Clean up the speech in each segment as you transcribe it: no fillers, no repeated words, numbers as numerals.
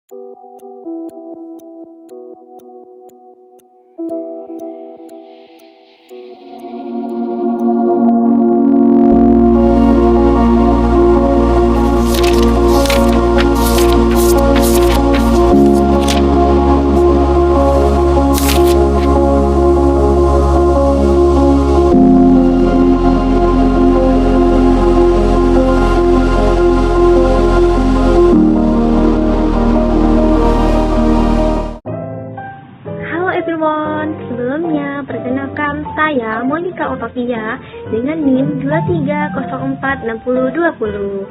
Halo everyone, sebelumnya perkenalkan saya Monica Otavia dengan NIM 23046020.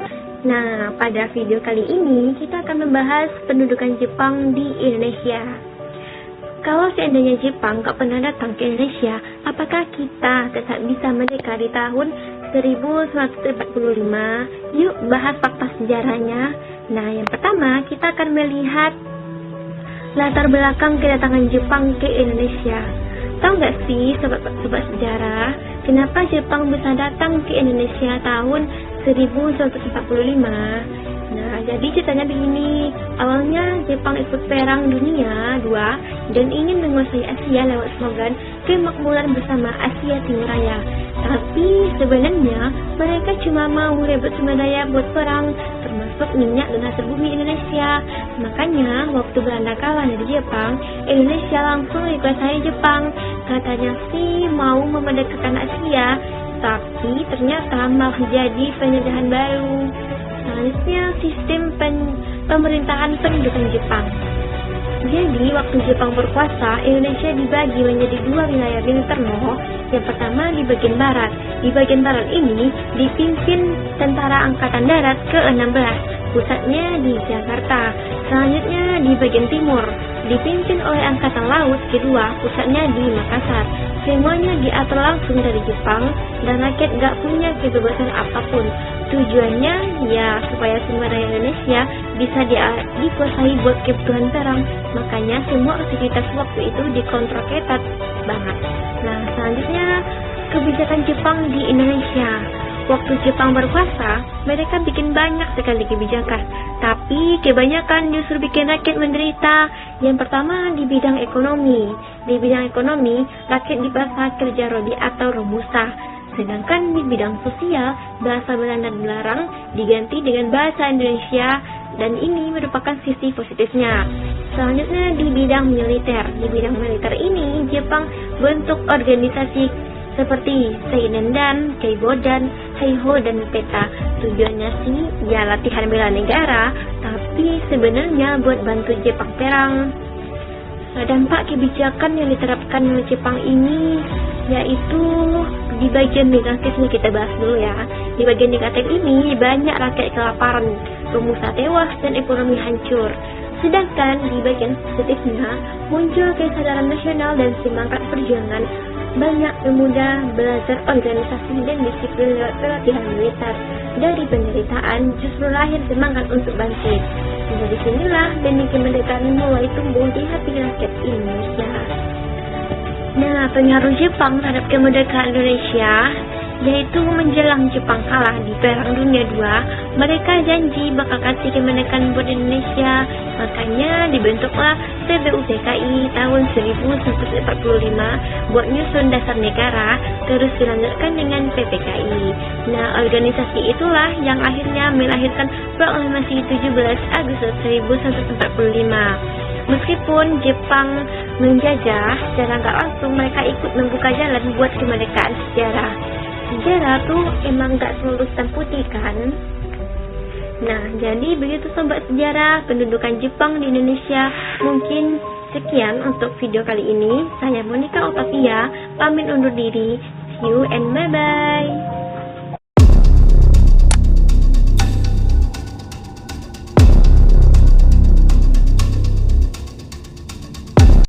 Nah, pada video kali ini kita akan membahas pendudukan Jepang di Indonesia. Kalau seandainya Jepang gak pernah datang ke Indonesia, apakah kita tetap bisa merdeka di tahun 1945? Yuk bahas fakta sejarahnya. Nah, yang pertama kita akan melihat latar belakang kedatangan Jepang ke Indonesia. Tahu nggak sih sobat sejarah, kenapa Jepang bisa datang ke Indonesia tahun 1945? Nah, jadi ceritanya begini. Awalnya Jepang ikut Perang Dunia II dan ingin menguasai Asia lewat slogan kemakmuran bersama Asia Timur Raya. Tapi sebenarnya mereka cuma mau rebut sumber daya buat perang, termasuk minyak dan hasil bumi Indonesia. Makanya waktu Belanda kalah dari Jepang, Indonesia langsung dikuasai Jepang. Katanya sih mau memerdekakan Asia, tapi ternyata malah jadi penjajahan baru. Selanjutnya sistem pemerintahan pendudukan Jepang. Jadi waktu Jepang berkuasa, Indonesia dibagi menjadi dua wilayah militer. Yang pertama di bagian barat. Di bagian barat ini dipimpin Tentara Angkatan Darat ke-16, pusatnya di Jakarta. Selanjutnya di bagian timur dipimpin oleh Angkatan Laut kedua, pusatnya di Makassar. Semuanya diatur langsung dari Jepang dan rakyat gak punya kebebasan apapun. Tujuannya ya supaya sumber daya Indonesia bisa dikuasai buat kebutuhan perang. Makanya semua aktivitas waktu itu dikontrol ketat banget. Nah, selanjutnya kebijakan Jepang di Indonesia. Waktu Jepang berkuasa, mereka bikin banyak sekali kebijakan, tapi kebanyakan justru bikin rakyat menderita. Yang pertama di bidang ekonomi. Di bidang ekonomi, rakyat dipaksa kerja rodi atau robusta. Sedangkan di bidang sosial, bahasa Belanda dilarang diganti dengan bahasa Indonesia, dan ini merupakan sisi positifnya. Selanjutnya di bidang militer. Di bidang militer ini, Jepang bentuk organisasi seperti Seidendan, Keibodan, Heiho, dan Peta. Tujuannya sih ya latihan bela negara, tapi sebenarnya buat bantu Jepang perang. Dampak kebijakan yang diterapkan oleh Jepang ini yaitu di bagian negatifnya kita bahas dulu ya. Di bagian negatif ini banyak rakyat kelaparan, pengusaha tewas, dan ekonomi hancur. Sedangkan di bagian positifnya muncul kesadaran nasional dan semangat perjuangan. Banyak pemuda belajar organisasi dan disiplin lewat pelatihan militer. Dari penderitaan justru lahir semangat untuk bangkit. Dari sinilah benih kemerdekaan mulai tumbuh di hati rakyat Indonesia. Nah, pengaruh Jepang terhadap kemerdekaan Indonesia yaitu menjelang Jepang kalah di Perang Dunia II, mereka janji bakal kasih kemerdekaan buat Indonesia. Makanya dibentuklah PBUPKI tahun 1945 buat nyusun dasar negara, terus dilanjutkan dengan PPKI. Nah, organisasi itulah yang akhirnya melahirkan Proklamasi 17 Agustus 1945. Meskipun Jepang menjajah, secara nggak langsung mereka ikut membuka jalan buat kemerdekaan sejarah. Sejarah tuh emang gak selalu hitam putih kan. Nah, jadi begitu sobat sejarah pendudukan Jepang di Indonesia. Mungkin sekian untuk video kali ini. Saya Monica Otavia, pamit undur diri. See you and bye bye.